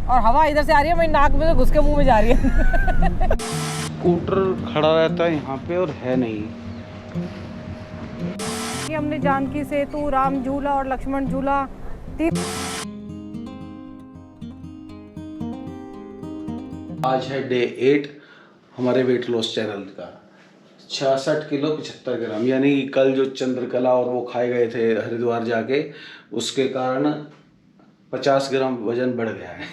और हवा इधर से आ रही है, मेरी नाक में से घुस के मुंह में जा रही है। स्कूटर खड़ा रहता है यहाँ पे और है नहीं। हमने जानकी सेतु, राम झूला और लक्ष्मण झूला आज है डे 8 हमारे वेट लॉस चैनल का। 66 किलो 75 ग्राम, यानी कल जो चंद्रकला और वो खाए गए थे हरिद्वार जाके, उसके कारण 50 ग्राम वजन बढ़ गया है।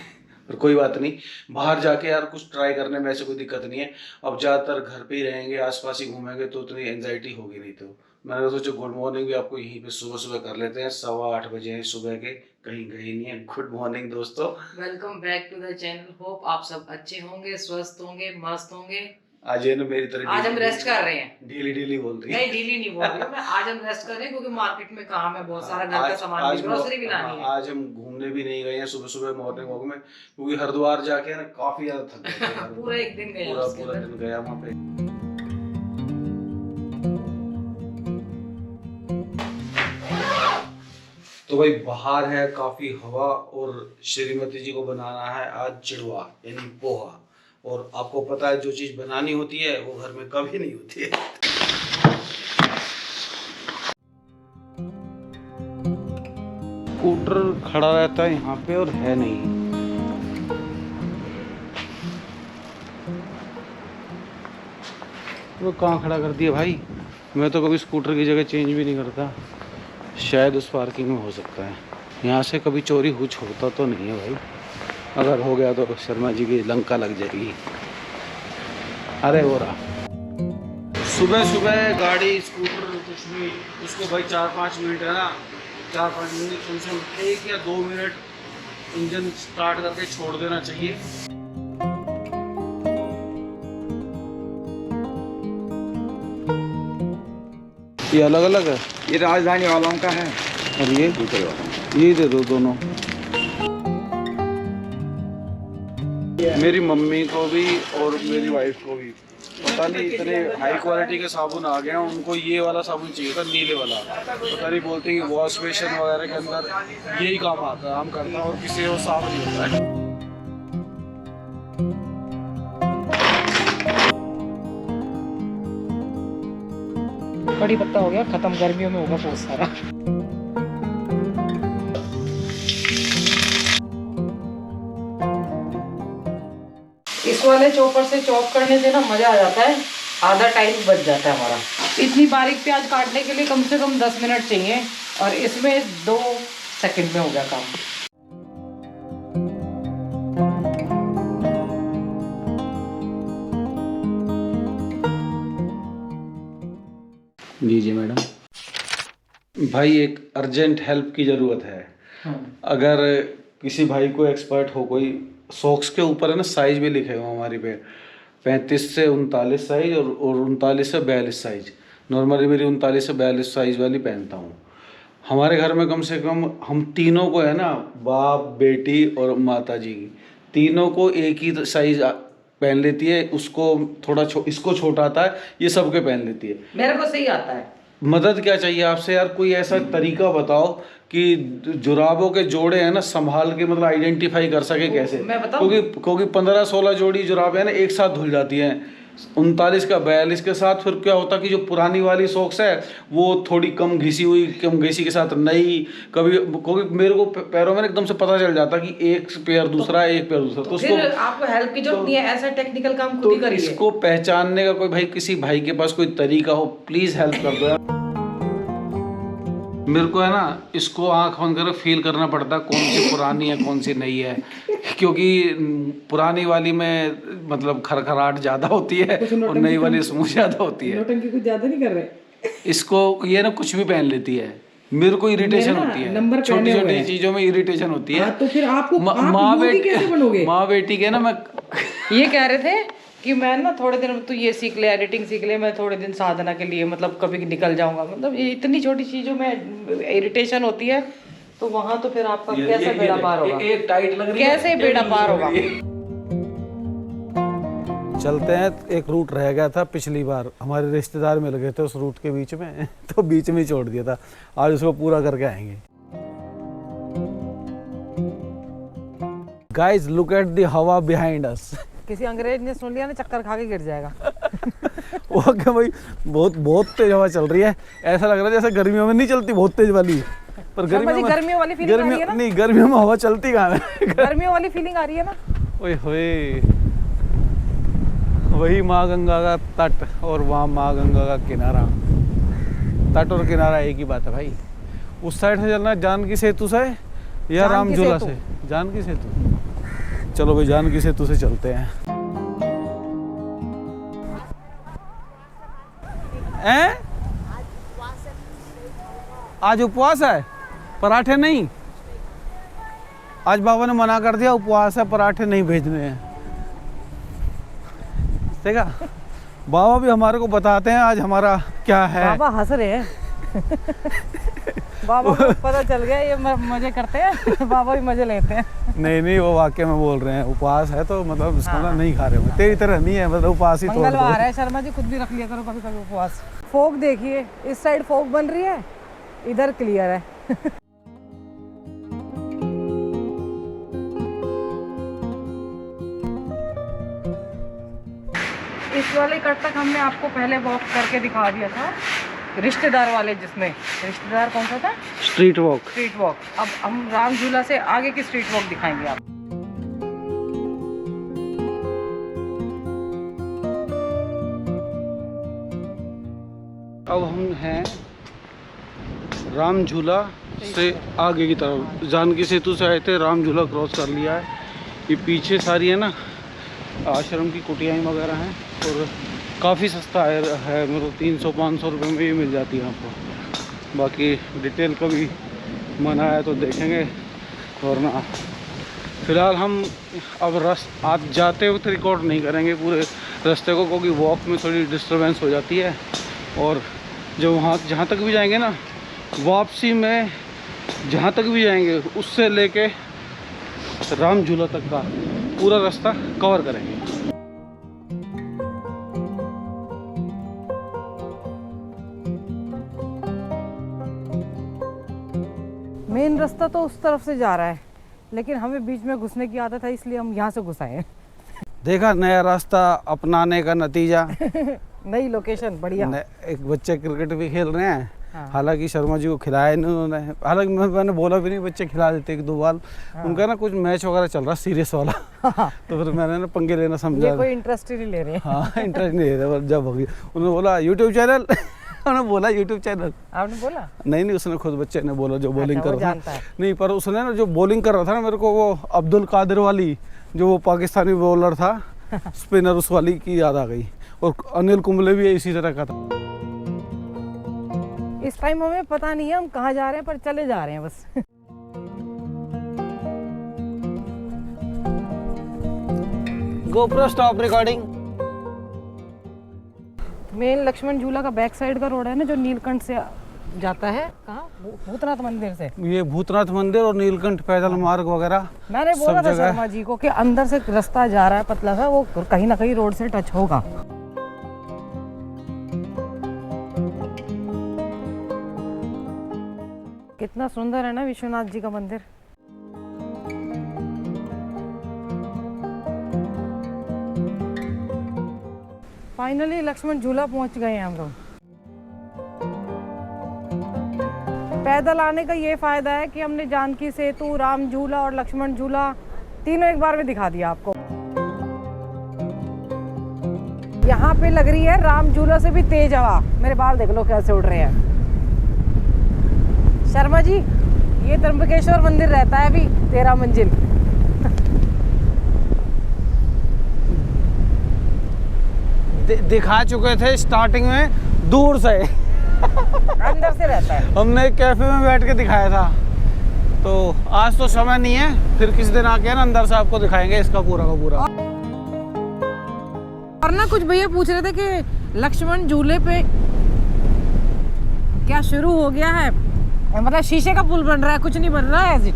पर कोई बात नहीं, बाहर जाके यार कुछ ट्राई करने में ऐसे कोई दिक्कत नहीं है। अब ज़्यादातर घर पे ही रहेंगे, आसपास ही घूमेंगे तो उतनी एंजाइटी होगी नहीं। तो मैंने सोचा गुड मॉर्निंग भी आपको यहीं पे सुबह सुबह कर लेते हैं। 8:15 बजे हैं सुबह के, कहीं गए नहीं है। गुड मॉर्निंग दोस्तों, welcome back to the channel. Hope आप सब अच्छे होंगे, स्वस्थ होंगे, मस्त होंगे। आज ये ना मेरी तरह आज हम रेस्ट कर रहे हैं। डेली बोल रही है। नहीं, डेली नहीं बोल रही हूँ मैं। आज हम रेस्ट कर रहे हैं क्योंकि मार्केट में काम है, बहुत सारा घर का सामान, ग्रोसरी भी लानी है। आज हम घूमने भी नहीं गए हैं सुबह सुबह मॉर्निंग वॉक में, क्योंकि हरिद्वार जाके ना काफी ज्यादा थक गए थे। पूरा एक दिन गया, पूरा दिन गया वहाँ पे। तो भाई बाहर है काफी हवा, और श्रीमती जी को बनाना है आज चिड़वा यानी पोहा। और आपको पता है जो चीज बनानी होती है वो घर में कभी नहीं होती है। स्कूटर खड़ा रहता है यहाँ पे और है नहीं। वो कहाँ खड़ा कर दिया भाई? मैं तो कभी स्कूटर की जगह चेंज भी नहीं करता। शायद उस पार्किंग में हो सकता है। यहाँ से कभी चोरी कुछ होता तो नहीं है भाई। अगर हो गया तो शर्मा जी की लंका लग जाएगी। अरे हो रहा सुबह सुबह गाड़ी स्कूटर कुछ भी, उसको भाई 4-5 मिनट है ना, 4-5 मिनट कम से कम 1 या 2 मिनट इंजन स्टार्ट करके छोड़ देना चाहिए। ये अलग अलग है, ये राजधानी वालों का है और ये दे दो दोनों। मेरी मम्मी को भी और मेरी वाइफ को भी। पता नहीं इतने हाई क्वालिटी के साबुन आ गए हैं, उनको ये वाला साबुन चाहिए था, नीले वाला। पता नहीं बोलते हैं कि वॉश बेसिन वगैरह के अंदर यही काम आता है, हम करता है और किसी और साफ नहीं होता है। कड़ी पत्ता हो गया खत्म, गर्मियों में होगा बहुत सारा। इस वाले चॉपर से चॉप करने से ना मजा आ जाता है, आधा टाइम बच जाता है हमारा। इतनी बारीक प्याज काटने के लिए कम से कम 10 मिनट चाहिए, और इसमें 2 सेकंड में हो गया काम। लीजिए मैडम। भाई एक अर्जेंट हेल्प की ज़रूरत है। अगर किसी भाई को एक्सपर्ट हो कोई, सॉक्स के ऊपर है ना साइज भी लिखे हुए हमारी पे, 35 से 39 साइज और 39 से 42 साइज। नॉर्मली मेरी 39 से 42 साइज वाली पहनता हूँ। हमारे घर में कम से कम हम तीनों को है ना, बाप बेटी और माता जी, तीनों को एक ही साइज पहन लेती है। उसको थोड़ा इसको छोटा आता है, ये सबके पहन लेती है। मेरे को सही आता है। मदद क्या चाहिए आपसे यार? कोई ऐसा तरीका बताओ कि जुराबों के जोड़े हैं ना संभाल के, मतलब आइडेंटिफाई कर सके कैसे। मैं बताऊं? क्योंकि 15-16 जोड़ी जुराबें ना एक साथ धुल जाती हैं। 39 का 42 के साथ फिर क्या होता कि जो पुरानी वाली सॉक्स है वो थोड़ी कम घिसी के साथ नई, कभी क्योंकि मेरे को पैरों में एकदम से पता चल जाता कि एक पैर दूसरा तो फिर आपको हेल्प की जरूरत नहीं है, ऐसा टेक्निकल काम खुद ही करिए। इसको पहचानने का कोई भाई, किसी भाई के पास कोई तरीका हो, प्लीज हेल्प कर दो यार। मेरे को है ना इसको आंख बंद कर फील करना पड़ता है कौन सी पुरानी है कौन सी नई है, क्योंकि पुरानी वाली में मतलब खरखराहट ज्यादा होती है और नई वाली स्मूथ ज्यादा होती है। नौटंकी कुछ ज्यादा नहीं कर रहे। इसको ये ना कुछ भी पहन लेती है, मेरे को इरिटेशन होती है, छोटी छोटी चीजों में इरिटेशन होती है। तो फिर आपको माँ बेटी के ना मैं ये कह रहे थे कि मैं ना थोड़े दिन तू ये सीख ले, एडिटिंग सीख ले, मैं थोड़े दिन साधना के लिए मतलब कभी निकल जाऊंगा। मतलब ये इतनी छोटी चीजों में इरिटेशन होती है, तो वहां तो फिर आपका कैसे बेड़ा पार होगा? टाइट लग रही है, कैसे बेड़ा पार होगा? चलते हैं। एक रूट रह गया था पिछली बार, हमारे रिश्तेदार मिल गए थे उस रूट के बीच में, तो बीच में ही छोड़ दिया था। आज उसको पूरा करके आएंगे। गाइस लुक एट द हवा बिहाइंड अस। किसी अंग्रेज ने सुन लिया ना, चक्कर खा के गिर जाएगा। ओके भाई, बहुत तेज हवा चल रही है। ऐसा लग रहा है जैसे गर्मियों में नहीं चलती बहुत तेज वाली, पर गर्मियों वाली फीलिंग आ रही है ना? नहीं, गर्मियों में हवा चलती कहाँ है? गर्मियों वाली फीलिंग आ रही है ना? ओए होए, वही माँ गंगा का तट और वहाँ माँ गंगा का किनारा। तट और किनारा एक ही बात है भाई। उस साइड से चलना है जानकी सेतु से या राम झूला से? जानकी सेतु। चलो भाई जानकी सेतु से चलते हैं। आज उपवास है, पराठे नहीं। आज बाबा ने मना कर दिया, उपवास है, पराठे नहीं भेजने हैं। देखा, बाबा भी हमारे को बताते हैं आज हमारा क्या है। बाबा हंस रहे हैं। बाबा को पता चल गया ये मजे करते हैं। बाबा भी मजे लेते हैं। नहीं, वो वाक्य में बोल रहे हैं, उपवास है तो मतलब इसका मतलब नहीं खा रहे हो। तेरी तरह नहीं है, मतलब उपवास ही तोड़ दो। मंगलवार है, शर्मा जी खुद भी रख लिया करो कभी कभी उपवास। फोक देखिए, इस साइड फोक बन रही है, इधर क्लियर है। इस वाले कट तक हमने आपको पहले वॉक करके दिखा दिया था, रिश्तेदार वाले, जिसमें रिश्तेदार कौन सा था? Street walk. Street walk. अब हम राम झूला से आगे की स्ट्रीट वॉक दिखाएंगे आप। अब हम हैं राम झूला से आगे की तरफ। जानकी सेतु से आए थे, राम झूला क्रॉस कर लिया है। ये पीछे सारी है ना आश्रम की कुटियाएँ वगैरह हैं और काफ़ी सस्ता है मतलब 300-500 रुपये में ये मिल जाती है आपको। बाकी डिटेल कभी मन आया तो देखेंगे, वरना फ़िलहाल हम अब आज जाते वक्त रिकॉर्ड नहीं करेंगे पूरे रास्ते को, क्योंकि वॉक में थोड़ी डिस्टर्बेंस हो जाती है। और जब वहाँ जहाँ तक भी जाएंगे ना, वापसी में जहाँ तक भी जाएंगे उससे लेके राम झूला तक का पूरा रास्ता कवर करेंगे। मेन रास्ता तो उस तरफ से जा रहा है, लेकिन हमें बीच में घुसने की आदत है, इसलिए हम यहाँ से घुस आए हैं। देखा, नया रास्ता अपनाने का नतीजा। नई लोकेशन बढ़िया। एक बच्चे क्रिकेट भी खेल रहे हैं। हाँ। हालांकि शर्मा जी को खिलाया नहीं उन्होंने, हालांकि मैंने बोला भी नहीं, बच्चे खिला देते एक दो बार। हाँ। उनका ना कुछ मैच वगैरह चल रहा सीरियस वाला। हाँ। तो फिर मैंने ना पंगे लेना समझा। ये कोई इंटरेस्ट ही नहीं ले रहे। हाँ, इंटरेस्ट नहीं ले रहे। जब होगी उन्होंने बोला यूट्यूब चैनल। उन्होंने बोला यूट्यूब चैनल। आपने बोला? नहीं, उसने खुद बच्चे ने बोला जो बॉलिंग कर रहा था। है। नहीं, पर उसने ना जो बॉलिंग कर रहा था ना, मेरे को वो अब्दुल कादिर वाली, जो वो पाकिस्तानी बॉलर था स्पिनर, उस वाली की याद आ गई। और अनिल कुंबले भी इसी तरह का था। इस टाइम हमें पता नहीं है हम कहाँ जा रहे हैं, पर चले जा रहे हैं बस। GoPro stop recording. Main Lakshman Jhula का बैक साइड का रोड है ना, जो नीलकंठ से जाता है। कहाँ? भूतनाथ मंदिर से। ये भूतनाथ मंदिर और नीलकंठ पैदल मार्ग वगैरह मैंने बोला था शर्मा जी को कि अंदर से रास्ता जा रहा है पतला सा, वो कहीं ना कहीं रोड से टच होगा। कितना सुंदर है ना विश्वनाथ जी का मंदिर। फाइनली लक्ष्मण झूला पहुंच गए हैं हम लोग। पैदल आने का ये फायदा है कि हमने जानकी सेतु, राम झूला और लक्ष्मण झूला तीनों एक बार में दिखा दिया आपको। यहाँ पे लग रही है राम झूला से भी तेज हवा। मेरे बाल देख लो कैसे उड़ रहे हैं। शर्मा जी, ये त्र्यंबकेश्वर मंदिर रहता है अभी 13 मंजिल। दिखा चुके थे स्टार्टिंग में दूर से। अंदर से रहता है। हमने एक कैफे में बैठ के दिखाया था, तो आज तो समय नहीं है, फिर किसी दिन आके ना अंदर से आपको दिखाएंगे इसका पूरा का पूरा। और ना कुछ भैया पूछ रहे थे कि लक्ष्मण झूले पे क्या शुरू हो गया है, मतलब शीशे का पुल बन रहा है, कुछ नहीं बन रहा है।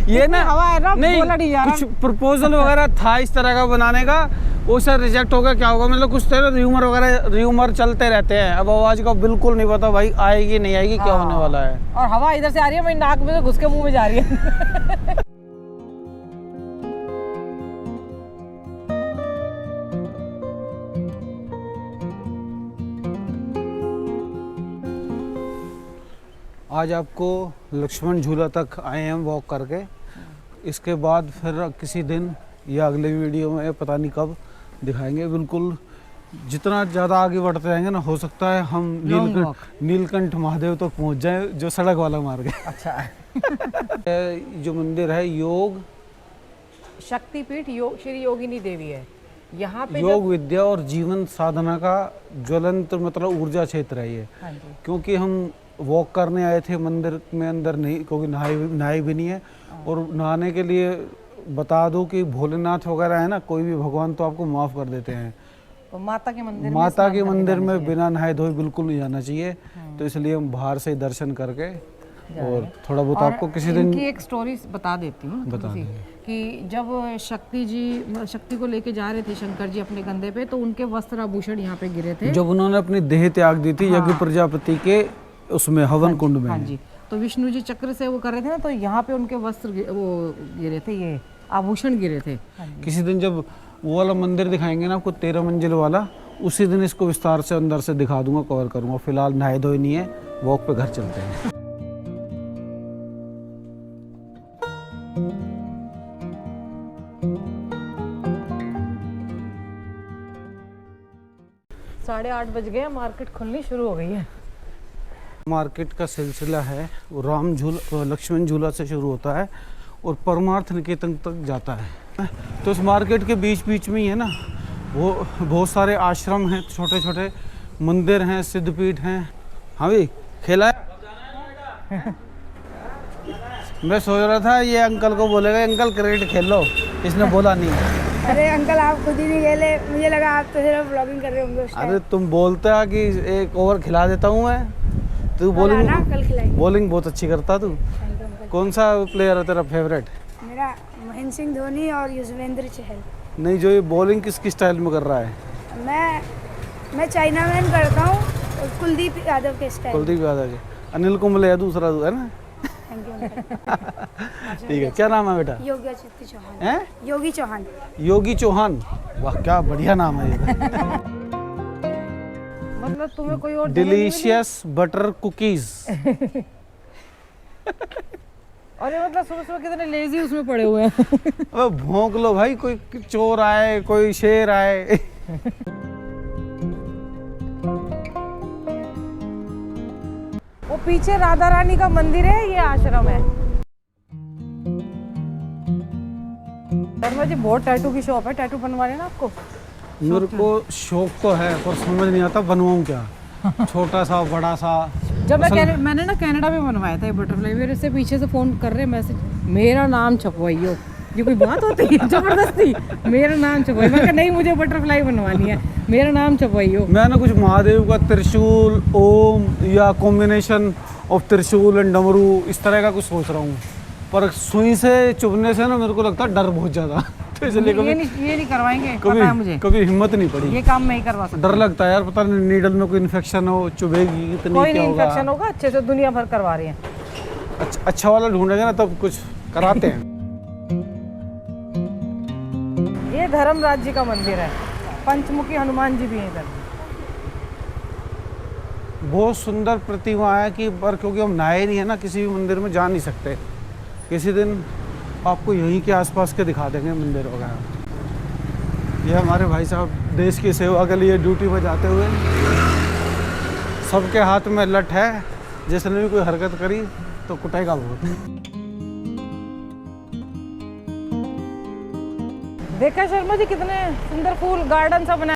ये ना हवा है ना, नहीं, बोला नहीं जा रहा। कुछ प्रपोजल वगैरह था इस तरह का बनाने का, वो सर रिजेक्ट हो गया। क्या होगा मतलब कुछ तरह र्यूमर वगैरह र्यूमर चलते रहते हैं। अब आवाज का बिल्कुल नहीं पता भाई आएगी नहीं आएगी, क्या होने वाला है। और हवा इधर से आ रही है, मेरी नाक में से घुस के मुंह में जा रही है। आज आपको लक्ष्मण झूला तक आए हैं वॉक करके। इसके बाद फिर किसी दिन या अगले वीडियो में पता नहीं कब दिखाएंगे। बिल्कुल जितना ज़्यादा आगे बढ़ते जाएंगे ना, हो सकता है हम नीलकंठ महादेव तक पहुंच जाए, जो सड़क वाला मार्ग है। अच्छा। जो मंदिर है योग शक्तिपीठ श्री योगिनी देवी है। यहाँ पे योग विद्या और जीवन साधना का ज्वलंत मतलब ऊर्जा क्षेत्र है ये। हाँ जी। क्योंकि हम वॉक करने आए थे मंदिर में, अंदर नहीं, क्योंकि नहाए भी नहीं है। और नहाने के लिए बता दो कि भोलेनाथ वगैरह है ना, कोई भी भगवान तो आपको माफ़ कर देते हैं। तो माता के मंदिर में बिना नहाए धोए बिल्कुल नहीं जाना चाहिए। तो इसलिए हम बाहर से दर्शन करके और थोड़ा बहुत आपको किसी दिन की एक स्टोरी बता देती हूँ कि जब शक्ति को लेके जा रहे थे शंकर जी अपने कंधे पे, तो उनके वस्त्र आभूषण यहाँ पे गिरे थे। जब उन्होंने अपनी देह त्याग दी थी यज्ञ प्रजापति के उसमें हवन कुंड में। हाँ जी। तो विष्णु जी चक्र से वो कर रहे थे ना, तो यहाँ पे उनके वस्त्र वो गिरे थे, ये आभूषण गिरे थे। किसी दिन जब वो वाला मंदिर दिखाएंगे ना आपको 13 मंजिल वाला, उसी दिन इसको विस्तार से अंदर से दिखा दूंगा, कवर करूंगा। फिलहाल नहाए धोए नहीं है, वॉक पे घर चलते हैं। 8:30 बज गए, मार्केट खुलनी शुरू हो गई है। मार्केट का सिलसिला है वो लक्ष्मण झूला से शुरू होता है और परमार्थ निकेतन तक जाता है। तो इस मार्केट के बीच बीच में ही है ना, वो बहुत सारे आश्रम हैं, छोटे छोटे मंदिर हैं, सिद्धपीठ हैं। हाँ भाई, खेला है? मैं सोच रहा था ये अंकल को बोलेगा अंकल क्रिकेट खेल लो, इसने बोला नहीं। अरे अंकल आप खुद ही नहीं खेले, मुझे लगा आप तो सिर्फ ब्लॉगिंग कर रहे होंगे उस टाइम। अरे तुम बोलते हो कि एक ओवर खिला देता हूँ मैं, तू बॉलिंग बहुत अच्छी करता तू। कौन सा प्लेयर है तेरा फेवरेट? मेरा महेंद्र सिंह धोनी और युजवेंद्र चहल। नहीं, जो ये बॉलिंग किसकी स्टाइल में कर रहा है? मैं चाइना मैन करता हूँ, कुलदीप यादव के स्टाइल। कुलदीप यादव के। अनिल कुंबले है दूसरा, है ना? ठीक है, क्या नाम है बेटा? योगी चौहान। हैं? योगी चौहान। योगी चौहान, वाह क्या बढ़िया नाम है ये। मतलब तुम्हें कोई और डिलीशियस बटर कुकीज। अरे मतलब सुबह सुबह कितने लेजी उसमें पड़े हुए हैं। अब भौंक लो भाई, कोई चोर आए, कोई शेर आए। वो पीछे राधा रानी का मंदिर है, ये आश्रम है। शर्मा जी बहुत टैटू की शॉप है, टैटू बनवाने ना आपको? मेरे को शौक तो है पर समझ नहीं आता बनवाऊं क्या, छोटा सा बड़ा सा। जब मैंने ना कनाडा में बनवाया था ये बटरफ्लाई, मेरे से पीछे से फोन कर रहे मैसेज, मेरा नाम छपवाइयो। ये कोई बात होती है? जबरदस्ती मेरा नाम छपवाइयो। मैं कहा नहीं, मुझे बटरफ्लाई बनवानी है, मेरा नाम छपवाइयो। मैं ना कुछ महादेव का त्रिशूल, ओम या कॉम्बिनेशन ऑफ त्रिशूल एंड डमरू इस तरह का कुछ सोच रहा हूँ, पर सुई से चुभने से ना मेरे को लगता है डर बहुत ज्यादा। तो इसलिए ये नहीं करवाएंगे, पता है मुझे। कभी हिम्मत नहीं पड़ी, ये काम मैं ही करवा सकता। डर लगता है यार, पता नहीं नीडल में कोई इन्फेक्शन हो, चुभेगी कितनी, कोई क्या नहीं होगा। इन्फेक्शन होगा, अच्छे से दुनिया भर करवा रही हैं। अच्छा वाला ढूंढेंगे ना तब कुछ कराते हैं। ये धर्मराज जी का मंदिर है, पंचमुखी हनुमान जी भी हैं इधर। बहुत सुंदर प्रतिमा है कि, पर क्योंकि हम नहाए नहीं है ना, किसी भी मंदिर में जा नहीं सकते। किसी दिन आपको यहीं के आसपास के दिखा देंगे मंदिर वगैरह। ये हमारे भाई साहब देश की सेवा के लिए ड्यूटी पर जाते हुए, सबके हाथ में लठ है, जिसने भी कोई हरकत करी तो कुटेगा बहुत। देखा शर्मा जी कितने सुंदर फूल गार्डन सा बना।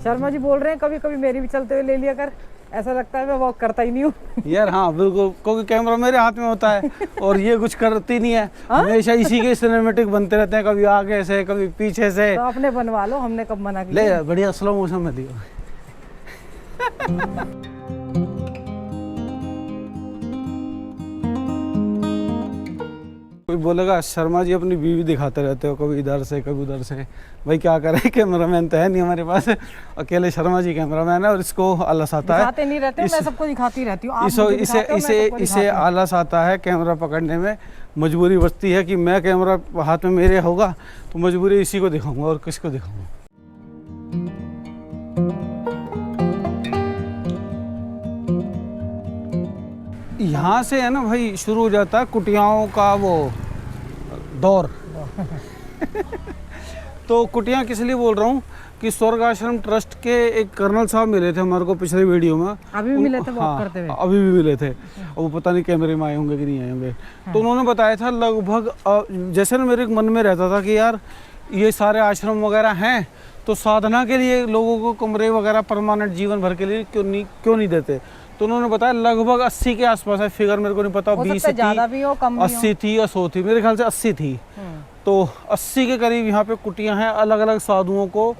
शर्मा जी बोल रहे हैं कभी कभी मेरी भी चलते हुए ले लिया कर, ऐसा लगता है मैं वॉक करता ही नहीं हूँ। यार हाँ बिल्कुल, क्योंकि कैमरा मेरे हाथ में होता है और ये कुछ करती नहीं है। हमेशा इसी के सिनेमेटिक बनते रहते हैं, कभी आगे से कभी पीछे से। तो आपने बनवा लो, हमने कब मना किया? ले बढ़िया स्लो मोशन में दियो। कोई बोलेगा शर्मा जी अपनी बीवी दिखाते रहते हो, कभी इधर से कभी उधर से। भाई क्या करें, कैमरामैन तो है नहीं हमारे पास, अकेले शर्मा जी कैमरामैन है और इसको आलस आता है। दिखाते नहीं रहते, मैं सबको दिखाती रहती हूँ, आप इसे मुझे इसे दिखाते हो, मैं इसे सबको इसे दिखाती हूँ। आलस आता है कैमरा पकड़ने में। मजबूरी बचती है कि मैं कैमरा हाथ में मेरे होगा तो मजबूरी इसी को दिखाऊंगा और किसको दिखाऊंगा। यहाँ से है ना भाई शुरू हो जाता है कुटियाओं का वो दौर। तो कुटिया किस लिए बोल रहा हूँ कि स्वर्ग आश्रम ट्रस्ट के एक कर्नल साहब मिले थे हमारे को पिछले वीडियो में। अभी भी मिले थे वॉक करते हुए? अभी भी मिले थे, और वो पता नहीं कैमरे में आए होंगे कि नहीं आए होंगे। तो उन्होंने बताया था लगभग जैसे ना मेरे मन में रहता था कि यार ये सारे आश्रम वगैरह हैं तो साधना के लिए लोगों को कमरे वगैरह परमानेंट जीवन भर के लिए क्यों नहीं देते। तो उन्होंने बताया लगभग 80 के आसपास है, फिगर मेरे को नहीं पता, 20 थी, ज़्यादा भी हो कम भी हो। 80 थी या 100 थी, मेरे ख्याल से 80 थी। तो 80 के करीब यहाँ पे कुटियाँ हैं, अलग अलग साधुओं को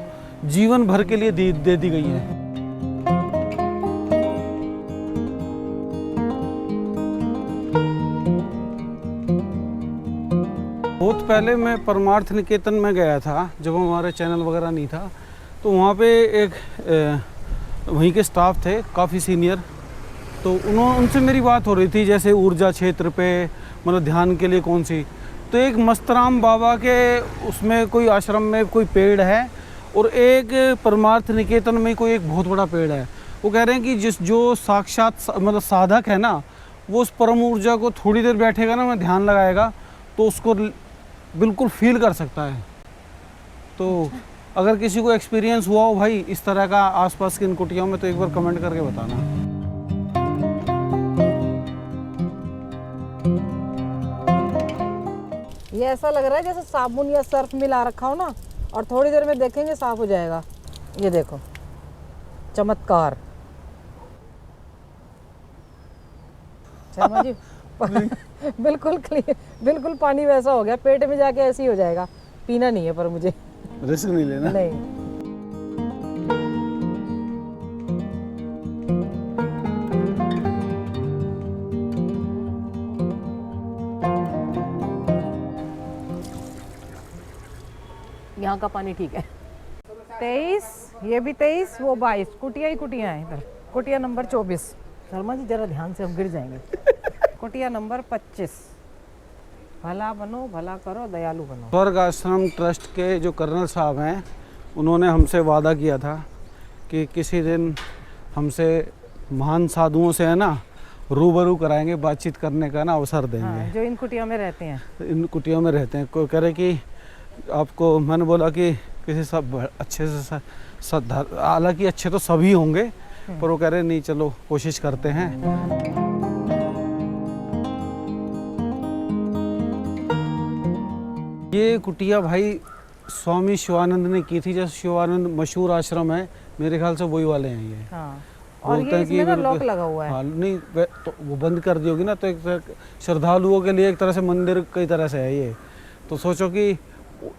जीवन भर के लिए दे दी गई हैं। बहुत पहले मैं परमार्थ निकेतन में गया था जब हमारे चैनल वगैरह नहीं था, तो वहाँ पे एक वहीं के स्टाफ थे काफ़ी सीनियर। तो उनसे मेरी बात हो रही थी जैसे ऊर्जा क्षेत्र पे मतलब ध्यान के लिए कौन सी। तो एक मस्तराम बाबा के उसमें कोई आश्रम में कोई पेड़ है और एक परमार्थ निकेतन में कोई एक बहुत बड़ा पेड़ है। वो कह रहे हैं कि जो साक्षात मतलब साधक है ना, वो उस परम ऊर्जा को थोड़ी देर बैठेगा ना, मैं ध्यान लगाएगा तो उसको बिल्कुल फील कर सकता है। तो अगर किसी को एक्सपीरियंस हुआ हो भाई इस तरह का आसपास की इन कुटियाओं में, तो एक बार कमेंट करके बताना। ये ऐसा लग रहा है जैसे साबुन या सर्फ मिला रखा हो ना, और थोड़ी देर में देखेंगे साफ हो जाएगा। ये देखो चमत्कार। शर्मा जी बिल्कुल क्लीन, बिल्कुल पानी वैसा हो गया, पेट में जाके ऐसे ही हो जाएगा। पीना नहीं है पर मुझे, रिस्क नहीं लेना। नहीं। यहाँ का पानी ठीक है। 23, ये भी 23, वो 22, कुटिया ही कुटिया है इधर। कुटिया नंबर 24। शर्मा जी जरा ध्यान से, हम गिर जाएंगे। कुटिया नंबर 25। भला बनो, भला करो, दयालु बनो। स्वर्ग आश्रम ट्रस्ट के जो कर्नल साहब हैं, उन्होंने हमसे वादा किया था कि किसी दिन हमसे महान साधुओं से है ना रूबरू कराएंगे, बातचीत करने का ना अवसर देंगे। हाँ, जो इन कुटिया में रहते हैं। इन कुटियों में रहते हैं। कोई कह रहे कि आपको, मैंने बोला कि किसी सब अच्छे से हालांकि अच्छे तो सभी होंगे, पर वो कह रहे नहीं चलो कोशिश करते हैं। ये कुटिया भाई स्वामी शिवानंद ने की थी। जैसे शिवानंद मशहूर आश्रम है, मेरे ख्याल से वही वाले हैं ये। हाँ। और ये इसमें ना लॉक लगा हुआ है। हाँ, नहीं तो वो बंद कर दी होगी ना, तो एक श्रद्धालुओं के लिए एक तरह से मंदिर कई तरह से है ये। तो सोचो कि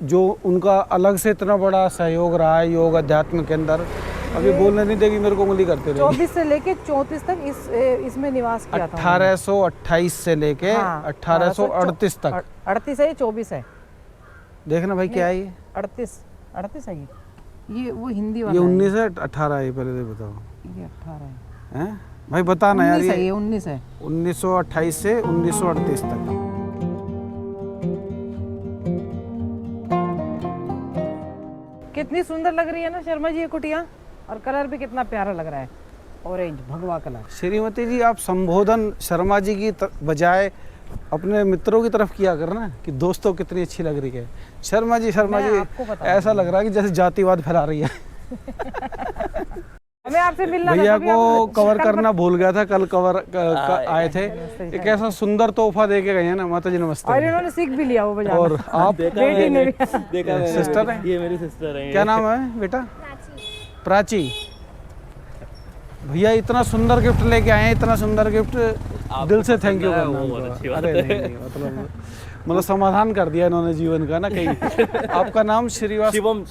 जो उनका अलग से इतना बड़ा सहयोग रहा है योग अध्यात्म के अंदर, अभी बोलने नहीं देगी मेरे को, उंगली करते रहे। 24 से लेके 34 तक इसमें निवास किया था। 1828 से लेके 1838 तक। 38 है, ये 24 है। देखना भाई क्या है ये? 38 है ये वो हिंदी वाला ये है। 19 है 18 है, पहले तो बताओ। ये 18 है। हैं भाई बताना यार। ये 19 है। 1928 से 1938 तक। कितनी सुंदर लग रही है ना शर्मा जी ये कुटिया, और कलर भी कितना प्यारा लग रहा है, ऑरेंज भगवा कलर। श्रीमती जी, आप संबोधन शर्मा जी की बजाय अपने मित्रों की तरफ किया करना कि दोस्तों कितनी अच्छी लग रही है शर्मा जी। शर्मा जी ऐसा लग रहा है कि जैसे जातिवाद फैला रही है। हमें आपसे मिलना भैया को कवर करना भूल गया था, कल आए थे। एक ऐसा सुंदर तोहफा दे के गए हैं ना। माता जी नमस्ते। और इन्होंने सीख भी लिया वो बजाना। और आप बेटी ने भी देखा सिस्टर है? ये मेरी सिस्टर है। क्या नाम है बेटा? प्राची। भैया इतना सुंदर गिफ्ट लेके आए हैं, इतना सुंदर गिफ्ट, दिल से थैंक यू करना। अरे नहीं, मतलब समाधान कर दिया इन्होंने जीवन का ना कहीं। आपका नाम शिवम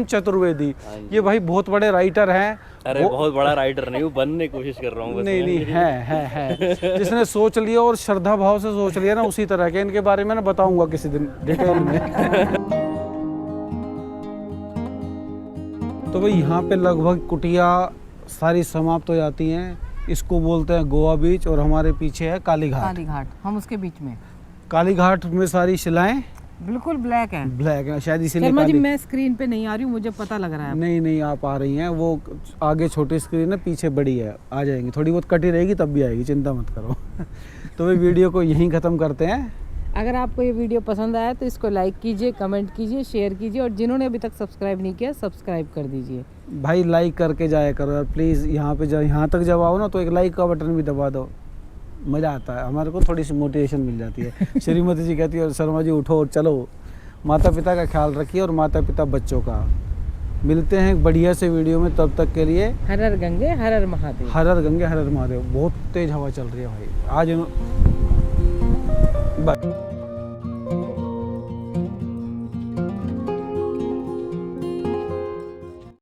चतुर्वेदी। ये भाई बहुत बड़े राइटर हैं। अरे बहुत बड़ा राइटर नहीं हूँ, बनने की कोशिश कर रहा हूँ। नहीं है जिसने सोच लिया और श्रद्धा भाव से सोच लिया ना, उसी तरह के। इनके बारे में ना बताऊंगा किसी दिन डिटेल में। तो भाई यहाँ पे लगभग कुटिया सारी समाप्त हो जाती हैं। इसको बोलते हैं गोवा बीच और हमारे पीछे है काली घाट। हम उसके बीच में। काली घाट में सारी शिलाएं बिल्कुल ब्लैक है। ब्लैक है शायद इसीलिए शर्मा जी काली। मैं स्क्रीन पे नहीं आ रही हूँ, मुझे पता लग रहा है। नहीं आप आ रही हैं, वो आगे छोटी स्क्रीन है, पीछे बड़ी है, आ जाएंगी। थोड़ी बहुत कटी रहेगी तब भी आएगी, चिंता मत करो। तो भाई वीडियो को यहीं ख़त्म करते हैं। अगर आपको ये वीडियो पसंद आया तो इसको लाइक कीजिए, कमेंट कीजिए, शेयर कीजिए, और जिन्होंने अभी तक सब्सक्राइब नहीं किया सब्सक्राइब कर दीजिए। भाई लाइक करके जाया करो यार प्लीज़। यहाँ पे जब यहाँ तक जब आओ ना तो एक लाइक का बटन भी दबा दो, मज़ा आता है। हमारे को थोड़ी सी मोटिवेशन मिल जाती है। श्रीमती जी कहती है शर्मा जी उठो और चलो। माता पिता का ख्याल रखिए और माता पिता बच्चों का। मिलते हैं एक बढ़िया से वीडियो में, तब तक के लिए हर हर गंगे हर हर महादेव। हर हर गंगे हर हर महादेव। बहुत तेज हवा चल रही है भाई आज। बाय।